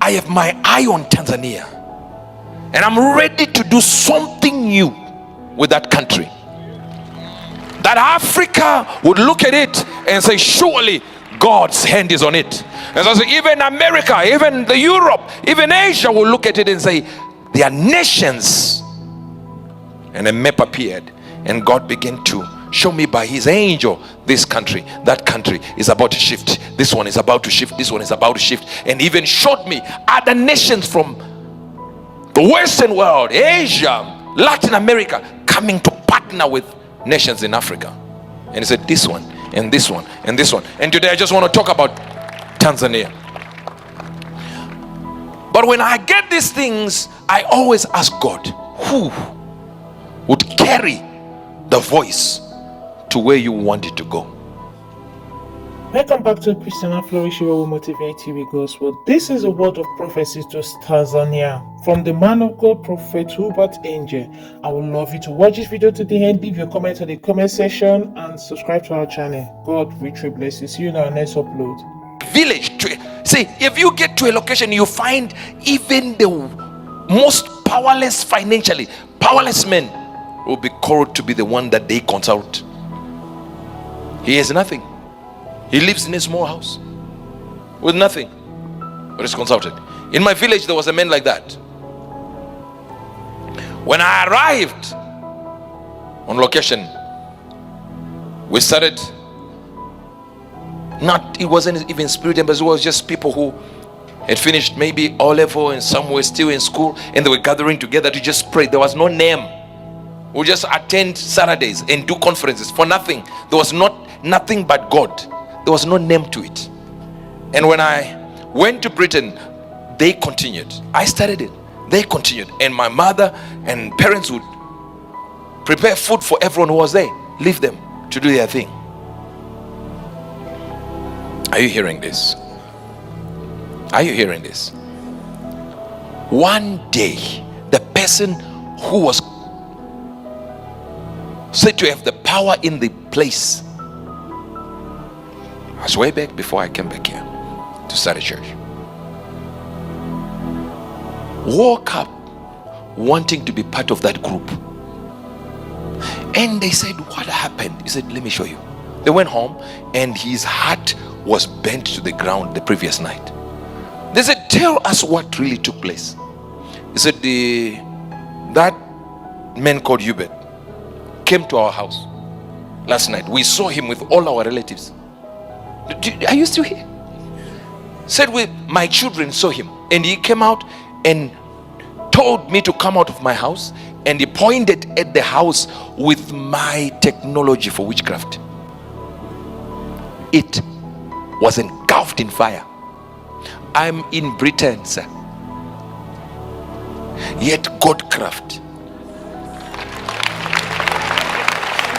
I have my eye on Tanzania, and I'm ready to do something new with that country. That Africa would look at it and say, surely God's hand is on it. And so even America, even the Europe, even Asia will look at it and say, they are nations. And a map appeared, and God began to show me by his angel, this country, that country is about to shift, this one is about to shift, this one is about to shift, and even showed me other nations from the Western world, Asia, Latin America, coming to partner with nations in Africa. And he said, this one and this one and this one. And today I just want to talk about Tanzania. But when I get these things, I always ask God, who would carry the voice to where you want it to go? Welcome back to CHRISTIANA Flourishing, where we motivate you with gospel. This is a word of prophecy to Tanzania from the man of God, Prophet Uebert Angel. I would love you to watch this video to the end, leave your comment in the comment section, and subscribe to our channel. God richly bless you. See you in our next upload. Village. See, if you get to a location, you find even the most powerless financially, powerless men will be called to be the one that they consult. He has nothing. He lives in a small house with nothing, but is consulted. In my village, there was a man like that. When I arrived on location, we started, it wasn't even spirit members, it was just people who had finished maybe O-level and some were still in school, and they were gathering together to just pray. There was no name. We just attend Saturdays and do conferences for nothing. There was nothing but God. There was no name to it. And when I went to Britain, they continued. I started it. They continued. And my mother and parents would prepare food for everyone who was there. Leave them to do their thing. Are you hearing this? Are you hearing this? One day, the person who was said to have the power in the place, I was way back before I came back here to start a church, woke up wanting to be part of that group. And they said, what happened? He said, let me show you. They went home and his heart was bent to the ground the previous night. They said, tell us what really took place. He said, that man called Uebert came to our house last night. We saw him with all our relatives. Are you still here? Said my children saw him, and he came out and told me to come out of my house, and he pointed at the house with my technology for witchcraft. It was engulfed in fire. I'm in Britain, sir. Yet Godcraft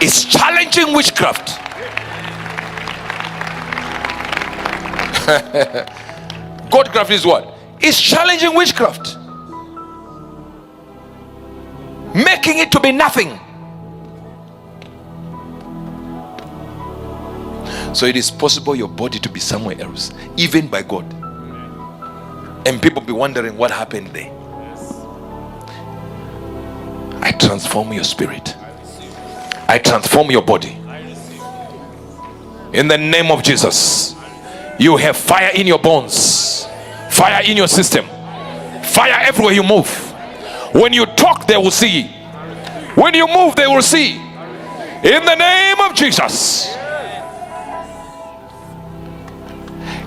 is challenging witchcraft. Godcraft is what? It's challenging witchcraft, making it to be nothing. So it is possible your body to be somewhere else, even by God, and people be wondering what happened there. I transform your spirit. I transform your body in the name of Jesus. You have fire in your bones, fire in your system, fire everywhere you move. When you talk, they will see. When you move, they will see. In the name of Jesus.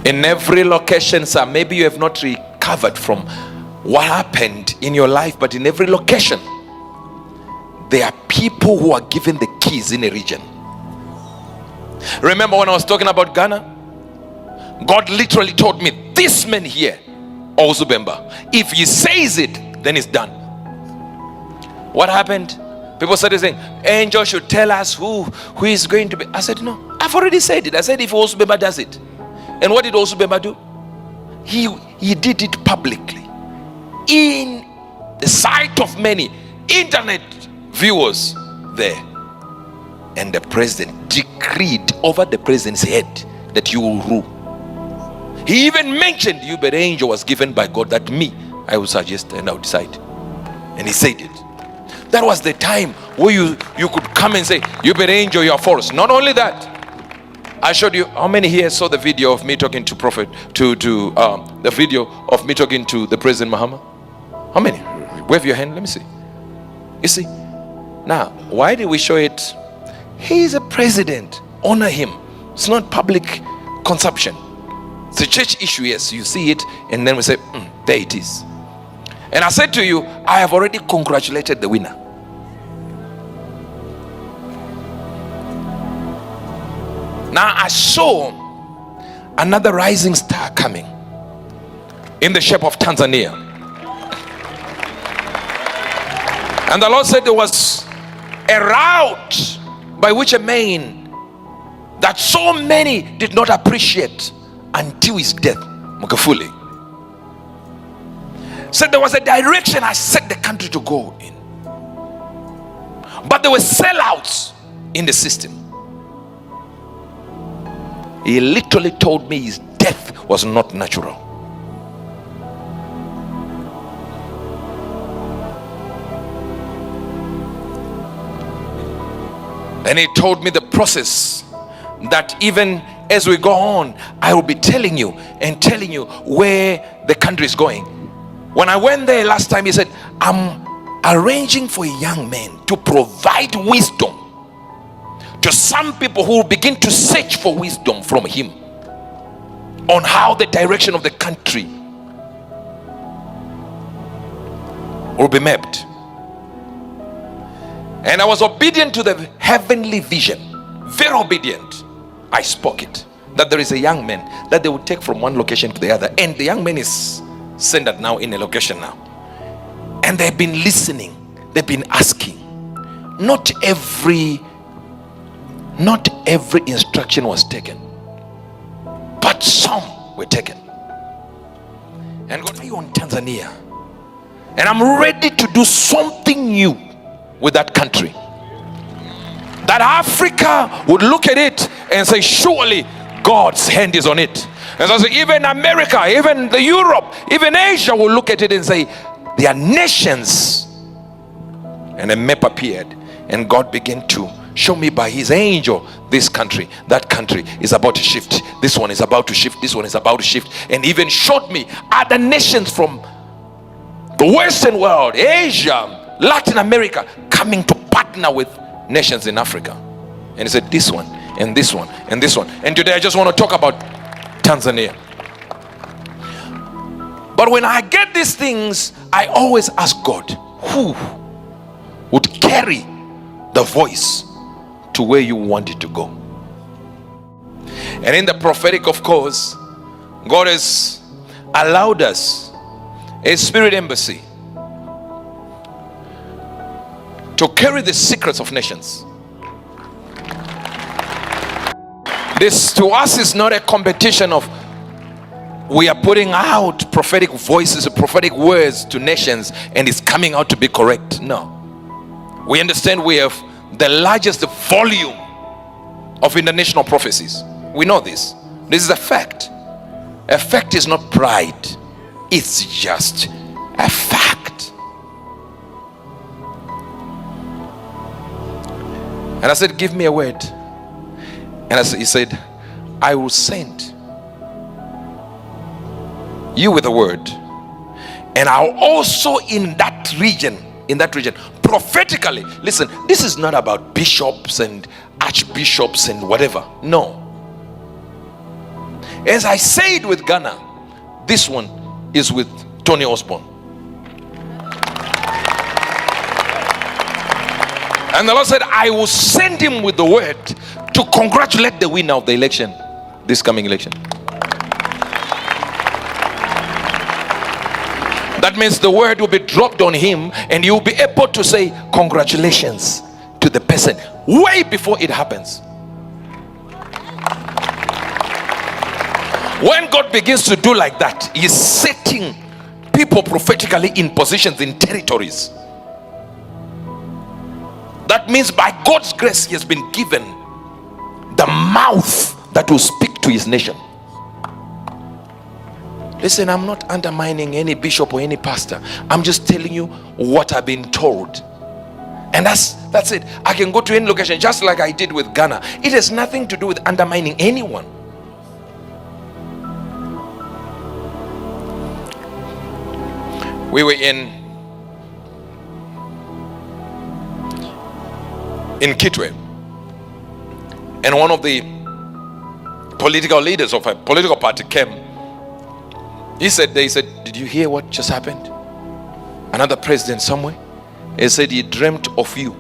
In every location, sir, maybe you have not recovered from what happened in your life, but in every location, there are people who are given the keys in a region. Remember when I was talking about Ghana? God literally told me, this man here, Ozubemba, if he says it, then it's done. What happened? People started saying, Angel should tell us who is going to be. I said, no, I've already said it. I said, if Ozubemba does it. And what did Ozubemba do? He did it publicly, in the sight of many internet viewers there. And the president decreed over the president's head that you will rule. He even mentioned Uebert Angel was given by God, that me, I would suggest and I would decide. And he said it. That was the time where you could come and say, Uebert Angel, you are false. Not only that, I showed you. How many here saw the video of me talking to Prophet, the video of me talking to the President Muhammad? How many? Wave your hand, let me see. You see, now, why did we show it? He is a president. Honor him. It's not public consumption. It's a church issue, yes. You see it, and then we say, there it is. And I said to you, I have already congratulated the winner. Now I saw another rising star coming in the shape of Tanzania. And the Lord said there was a route by which a man that so many did not appreciate until his death, Magufuli, said there was a direction I set the country to go in. But there were sellouts in the system. He literally told me his death was not natural. And he told me the process that even as we go on, I will be telling you and telling you where the country is going. When I went there last time, he said, I'm arranging for a young man to provide wisdom to some people who will begin to search for wisdom from him on how the direction of the country will be mapped. And I was obedient to the heavenly vision, very obedient. I spoke it, that there is a young man that they will take from one location to the other, and the young man is centered now in a location now, and they've been listening, they've been asking. Not every instruction was taken, but some were taken. And God, you on Tanzania, and I'm ready to do something new with that country, that Africa would look at it and say, surely God's hand is on it. And so even America, even the Europe, even Asia will look at it and say, they are nations. And a map appeared, and God began to show me by his angel, this country, that country is about to shift, this one is about to shift, this one is about to shift, and even showed me other nations from the Western world, Asia, Latin America, coming to partner with nations in Africa. And he said, this one and this one and this one. And today I just want to talk about Tanzania. But when I get these things, I always ask God, who would carry the voice to where you want it to go? And in the prophetic, of course, God has allowed us a spirit embassy to carry the secrets of nations. This to us is not a competition of we are putting out prophetic voices, prophetic words to nations, and it's coming out to be correct. No. We understand we have the largest volume of international prophecies. We know this. This is a fact. A fact is not pride. It's just a fact. And I said, give me a word. And he said, I will send you with a word. And I'll also in that region, prophetically, listen, this is not about bishops and archbishops and whatever. No. As I said with Ghana, this one is with Tony Osborne. And the Lord said, I will send him with the word to congratulate the winner of the election, this coming election. That means the word will be dropped on him, and you'll be able to say congratulations to the person way before it happens. When God begins to do like that, he's setting people prophetically in positions, in territories. That means by God's grace, he has been given the mouth that will speak to his nation. Listen, I'm not undermining any bishop or any pastor. I'm just telling you what I've been told. And that's it. I can go to any location just like I did with Ghana. It has nothing to do with undermining anyone. We were in Kitwe, and one of the political leaders of a political party came. They said, did you hear what just happened? Another president somewhere. He said he dreamt of you,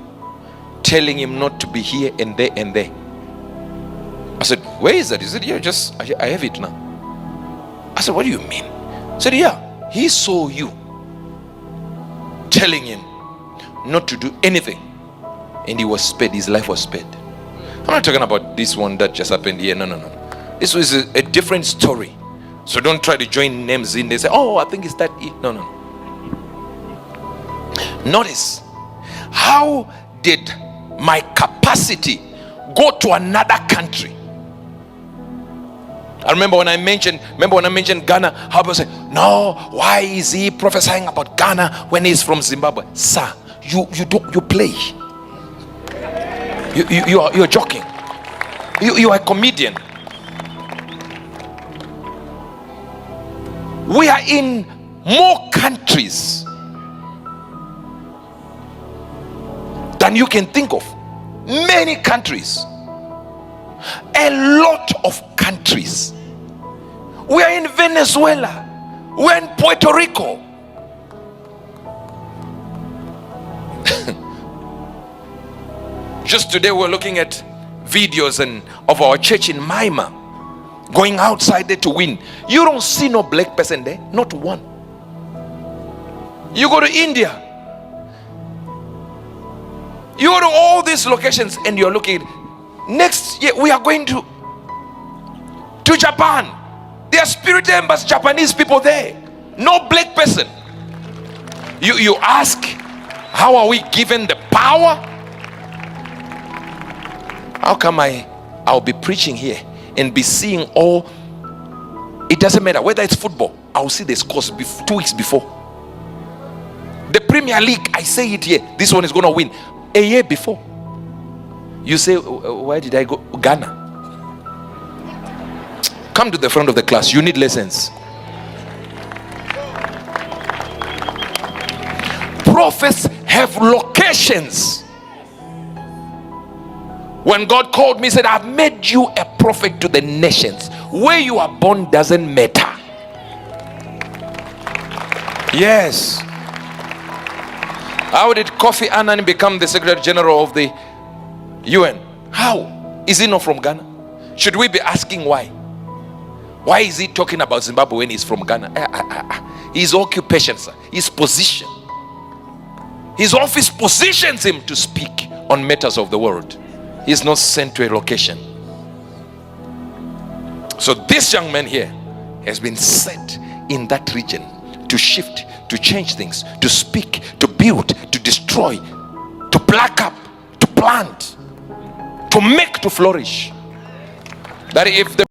telling him not to be here and there and there. I said, where is that? He said, yeah, I have it now. I said, what do you mean? He said, yeah, he saw you telling him not to do anything, and he was spared. His life was spared. I'm not talking about this one that just happened here. No. This was a different story. So don't try to join names in. They say, oh, I think it's that. No. Notice, how did my capacity go to another country? I remember when I mentioned Ghana, how people say, no, why is he prophesying about Ghana when he's from Zimbabwe? Sir, you play. You're joking. You are a comedian. We are in more countries than you can think of. Many countries. A lot of countries. We are in Venezuela. We're in Puerto Rico. Just today we're looking at videos of our church in Maima going outside there to win. You don't see no black person there, not one. You go to India, you go to all these locations, and you're looking. Next year we are going to Japan. There are spirit embassy Japanese people there, no black person. You ask, how are we given the power? How come I'll be preaching here and be seeing all? It doesn't matter whether it's football. I'll see the scores 2 weeks before. The Premier League, I say it here, this one is going to win a year before. You say, why did I go? Ghana. Come to the front of the class. You need lessons. Prophets have locations. When God called me, he said, I've made you a prophet to the nations. Where you are born doesn't matter. Yes. How did Kofi Annan become the Secretary General of the UN? How? Is he not from Ghana? Should we be asking why? Why is he talking about Zimbabwe when he's from Ghana? His occupation, sir. His position. His office positions him to speak on matters of the world. He's not sent to a location. So this young man here has been set in that region to shift, to change things, to speak, to build, to destroy, to pluck up, to plant, to make, to flourish. That if the